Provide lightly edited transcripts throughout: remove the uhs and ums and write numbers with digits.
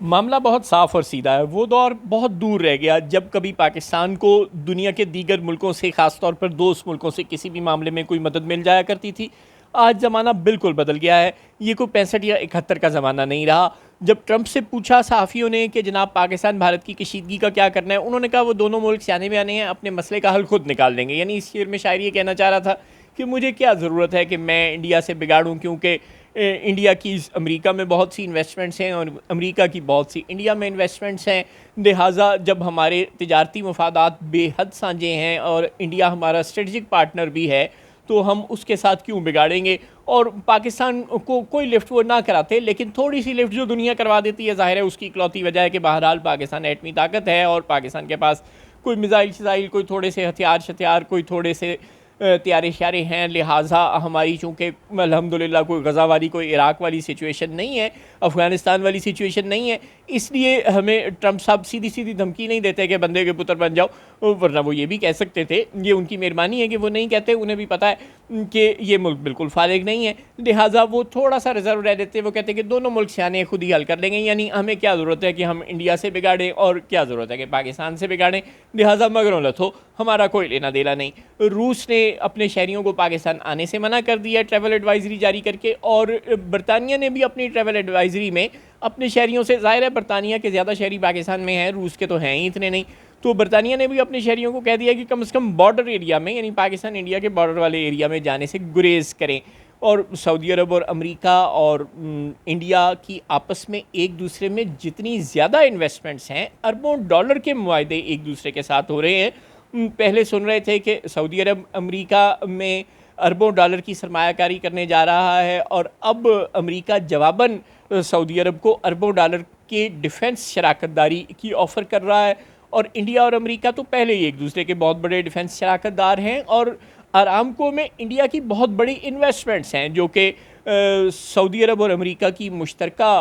मामला बहुत साफ और सीधा है। वो दौर बहुत दूर रह गया जब कभी पाकिस्तान को दुनिया के दीगर मुल्कों से, ख़ास तौर पर दोस्त मुल्कों से किसी भी मामले में कोई मदद मिल जाया करती थी। आज ज़माना बिल्कुल बदल गया है। ये कोई 65 या 71 का ज़माना नहीं रहा। जब ट्रंप से पूछा सहाफ़ियों ने कि जनाब पाकिस्तान भारत की कशीदगी का क्या करना है, उन्होंने कहा वो दोनों मुल्क सियाने बयाने हैं, अपने मसले का हल खुद निकाल लेंगे। यानी इस शेर में शायर ये कहना चाह रहा था कि मुझे क्या ज़रूरत है कि मैं इंडिया से बिगाड़ूं, क्योंकि इंडिया की अमेरिका में बहुत सी इन्वेस्टमेंट्स हैं और अमेरिका की बहुत सी इंडिया में इन्वेस्टमेंट्स हैं। लिहाजा जब हमारे तिजारती मफादात बेहद साझे हैं और इंडिया हमारा स्ट्रेटजिक पार्टनर भी है, तो हम उसके साथ क्यों बिगाड़ेंगे। और पाकिस्तान को कोई लिफ्ट वो ना कराते, लेकिन थोड़ी सी लिफ्ट जो दुनिया करवा देती है, ज़ाहिर है उसकी इकलौती वजह है कि बहरहाल पाकिस्तान एटमी ताकत है और पाकिस्तान के पास कोई मिसाइल शिजाइल, कोई थोड़े से हथियार, कोई थोड़े से तैयारे श्यारे हैं। लिहाजा हमारी चूँकि अल्हम्दुलिल्लाह कोई गज़ा वाली, कोई इराक़ वाली सिचुएशन नहीं है, अफ़गानिस्तान वाली सिचुएशन नहीं है, इसलिए हमें ट्रंप साहब सीधी सीधी धमकी नहीं देते कि बंदे के पुत्र बन जाओ। वरना वो ये भी कह सकते थे, ये उनकी मेहरबानी है कि वो नहीं कहते। उन्हें भी पता है कि ये मुल्क बिल्कुल फारिग नहीं है, लिहाजा वो थोड़ा सा रिजर्व रह देते। वो कहते कि दोनों मुल्क सियाने खुद ही हल कर लेंगे। यानी हमें क्या ज़रूरत है कि हम इंडिया से बिगाड़ें और क्या ज़रूरत है कि पाकिस्तान से बिगाड़ें। लिहाजा मगरों लथो, हमारा कोई लेना देना नहीं। रूस ने अपने शहरियों को पाकिस्तान आने से मना कर दिया ट्रैवल एडवाइजरी जारी करके, और बरतानिया ने भी अपनी ट्रैवल एडवाइजरी में अपने शहरियों से, ज़ाहिर है बरतानिया के ज़्यादा शहरी पाकिस्तान में हैं, रूस के तो हैं ही इतने नहीं, तो बरतानिया ने भी अपने शहरियों को कह दिया कि कम से कम बॉर्डर एरिया में, यानी पाकिस्तान इंडिया के बॉर्डर वाले एरिया में जाने से गुरेज करें। और सऊदी अरब और अमेरिका और इंडिया की आपस में एक दूसरे में जितनी ज़्यादा इन्वेस्टमेंट्स हैं, अरबों डॉलर के मुआहदे एक दूसरे के साथ हो रहे हैं। पहले सुन रहे थे कि सऊदी अरब अमेरिका में अरबों डॉलर की सरमायाकारी करने जा रहा है, और अब अमेरिका जवाबन सऊदी अरब को अरबों डॉलर के डिफेंस शराकतदारी की ऑफ़र कर रहा है। और इंडिया और अमेरिका तो पहले ही एक दूसरे के बहुत बड़े डिफेंस शराकतदार हैं, और अरामको में इंडिया की बहुत बड़ी इन्वेस्टमेंट्स हैं, जो कि सऊदी अरब और अमेरिका की मुश्तरका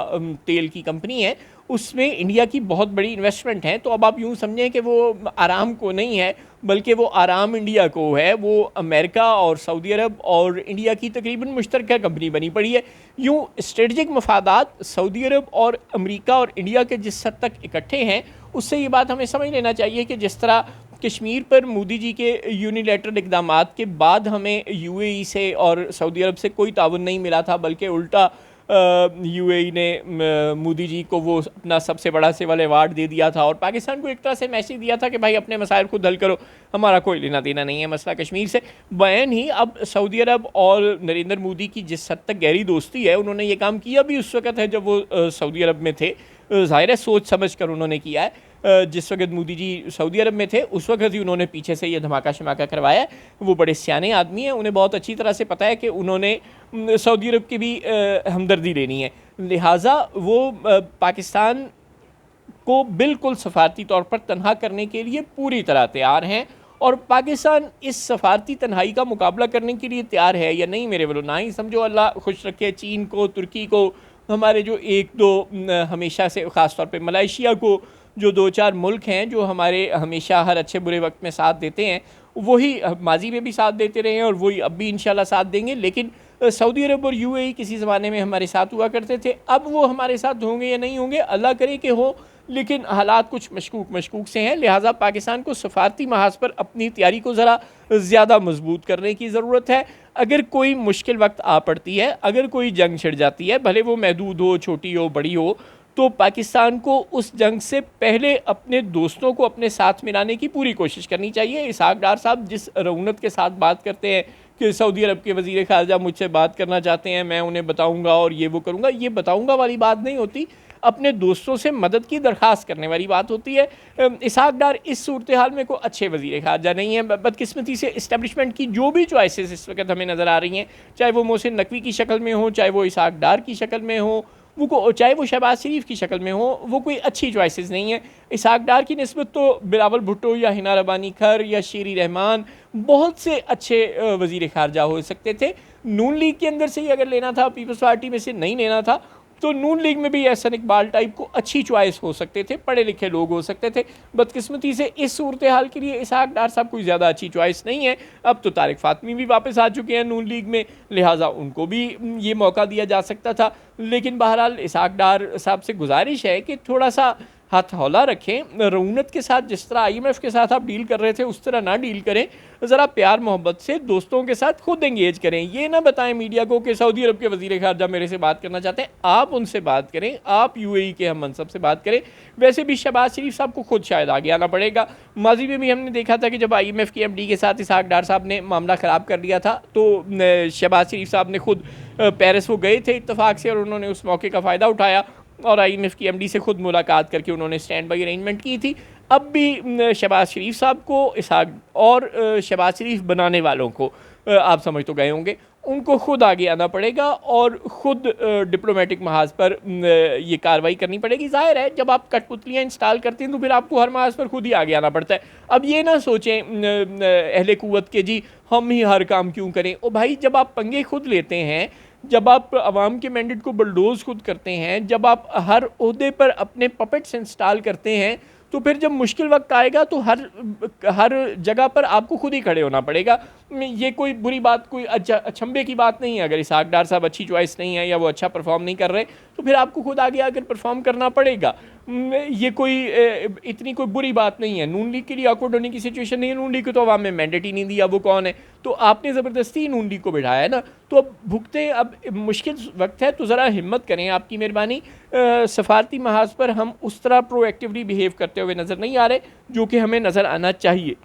तेल की कंपनी है, उसमें इंडिया की बहुत बड़ी इन्वेस्टमेंट है। तो अब आप यूँ समझें कि वो आराम को नहीं है, बल्कि वो आराम इंडिया को है। वो अमेरिका और सऊदी अरब और इंडिया की तकरीबन मुश्तरका कंपनी बनी पड़ी है। यूँ स्ट्रेटजिक मफादात सऊदी अरब और अमेरिका और इंडिया के जिस हद तक इकट्ठे हैं, उससे ये बात हमें समझ लेना चाहिए कि जिस तरह कश्मीर पर मोदी जी के यूनिलैटरल इक़दामात के बाद हमें यूएई से और सऊदी अरब से कोई ताउन नहीं मिला था, बल्कि उल्टा यूएई ने मोदी जी को वो अपना सबसे बड़ा सिविल अवार्ड दे दिया था, और पाकिस्तान को एक तरह से मैसेज दिया था कि भाई अपने मसाइल खुद हल करो, हमारा कोई लेना देना नहीं है मसला कश्मीर से। बैन ही अब सऊदी अरब और नरेंद्र मोदी की जिस हद तक गहरी दोस्ती है, उन्होंने ये काम किया भी उस वक़्त है जब वो सऊदी अरब में थे। ज़ाहिर है सोच समझ कर उन्होंने किया है। जिस वक्त मोदी जी सऊदी अरब में थे, उस वक्त ही उन्होंने पीछे से ये धमाका शमाका करवाया। वो बड़े सियाने आदमी हैं, उन्हें बहुत अच्छी तरह से पता है कि उन्होंने सऊदी अरब की भी हमदर्दी लेनी है। लिहाजा वो पाकिस्तान को बिल्कुल सफारती तौर पर तनहा करने के लिए पूरी तरह तैयार हैं, और पाकिस्तान इस सफारती तन्हाई का मुकाबला करने के लिए तैयार है या नहीं, मेरे वालों ना ही समझो। अल्लाह खुश रखे चीन को, तुर्की को, हमारे जो एक दो हमेशा से, ख़ास तौर पे मलेशिया को, जो दो चार मुल्क हैं जो हमारे हमेशा हर अच्छे बुरे वक्त में साथ देते हैं, वही माजी में भी साथ देते रहे हैं और वही अब भी इंशाल्लाह साथ देंगे। लेकिन सऊदी अरब और यूएई किसी ज़माने में हमारे साथ हुआ करते थे, अब वो हमारे साथ होंगे या नहीं होंगे, अल्लाह करे कि हो, लेकिन हालात कुछ मशकूक से हैं। लिहाजा पाकिस्तान को सफारती महाज पर अपनी तैयारी को ज़रा ज़्यादा मजबूत करने की ज़रूरत है। अगर कोई मुश्किल वक्त आ पड़ती है, अगर कोई जंग छिड़ जाती है, भले वो महदूद हो, छोटी हो, बड़ी हो, तो पाकिस्तान को उस जंग से पहले अपने दोस्तों को अपने साथ मिलाने की पूरी कोशिश करनी चाहिए। इसहाक डार साहब जिस रऊनत के साथ बात करते हैं कि सऊदी अरब के वज़ीर ख़ारजा मुझसे बात करना चाहते हैं, मैं उन्हें बताऊंगा और ये वो करूंगा, ये बताऊंगा वाली बात नहीं होती, अपने दोस्तों से मदद की दरख्वास्त करने वाली बात होती है। इसहाक डार इस सूरत हाल में कोई अच्छे वज़ीर ख़ारजा नहीं है। बदकिस्मती से इस्टेब्लिशमेंट की जो भी चॉइसेस इस वक्त हमें नज़र आ रही हैं, चाहे वो मोहसिन नकवी की शक्ल में हो, चाहे वो इसहाक डार की शक्ल में हो, वो चाहे वो शहबाज शरीफ की शक्ल में हो, वो कोई अच्छी चॉइसेस नहीं है। इसहाक डार की निस्बत तो बिलावल भुट्टो या हिना रबानी खर या शेरी रहमान बहुत से अच्छे वज़ीर ख़ारजा हो सकते थे। नून लीग के अंदर से ही अगर लेना था, पीपल्स पार्टी में से नहीं लेना था, तो नून लीग में भी एहसन इकबाल टाइप को अच्छी चॉइस हो सकते थे, पढ़े लिखे लोग हो सकते थे। बदकिस्मती से इस सूरत हाल के लिए इसहाक डार साहब कोई ज़्यादा अच्छी चॉइस नहीं है। अब तो तारिक फातमी भी वापस आ चुके हैं नून लीग में, लिहाजा उनको भी ये मौका दिया जा सकता था। लेकिन बहरहाल इसहाक डार साहब से गुजारिश है कि थोड़ा सा हथौला रखें, रऊनत के साथ जिस तरह IMF के साथ आप डील कर रहे थे उस तरह ना डील करें, ज़रा प्यार मोहब्बत से दोस्तों के साथ खुद एंगेज करें। ये ना बताएं मीडिया को कि सऊदी अरब के वज़ीर ख़ारजा मेरे से बात करना चाहते हैं, आप उनसे बात करें, आप UAE के हम मनसब से बात करें। वैसे भी शहबाज शरीफ साहब को खुद शायद आगे आना पड़ेगा। माजी में भी हमने देखा था कि जब IMF के MD के साथ इसहाक डार साहब ने मामला ख़राब कर दिया था तो शहबाज शरीफ साहब ने खुद पेरिस वो गए थे इत्तफाक से, और उन्होंने उस मौके का फ़ायदा उठाया और IMF की MD से खुद मुलाकात करके उन्होंने स्टैंड बाई अरेंजमेंट की थी। अब भी शहबाज शरीफ साहब को इसहाक और शहबाज शरीफ बनाने वालों को आप समझ तो गए होंगे, उनको खुद आगे आना पड़ेगा और ख़ुद डिप्लोमेटिक महाज पर ये कार्रवाई करनी पड़ेगी। ज़ाहिर है जब आप कठपुतलियाँ इंस्टॉल करते हैं तो फिर आपको हर महाज पर खुद ही आगे आना पड़ता है। अब ये ना सोचें अहले कुव्वत के जी हम ही हर काम क्यों करें। ओ भाई, जब आप पंगे खुद लेते हैं, जब आप अवाम के मैंडेट को बलडोज खुद करते हैं, जब आप हर ओहदे पर अपने पपेट्स इंस्टॉल करते हैं, तो फिर जब मुश्किल वक्त आएगा तो हर जगह पर आपको खुद ही खड़े होना पड़ेगा। ये कोई बुरी बात, कोई अचंभे की बात नहीं है। अगर इसहाक डार साहब अच्छी चॉइस नहीं है या वो अच्छा परफॉर्म नहीं कर रहे तो फिर आपको खुद आगे आकर परफॉर्म करना पड़ेगा। ये कोई इतनी कोई बुरी बात नहीं है। नून लीग के लिए ऑकवर्ड होने की सिचुएशन नहीं है। नून लीग को तो अवाम में मैंडेट ही नहीं दिया, वो कौन है? तो आपने ज़बरदस्ती नून लीग को बिठाया है ना, तो अब भुगते। अब मुश्किल वक्त है तो ज़रा हिम्मत करें, आपकी मेहरबानी। सफारती महाज पर हम उस तरह प्रोएक्टिवली बिहेव करते हुए नज़र नहीं आ रहे जो कि हमें नज़र आना चाहिए।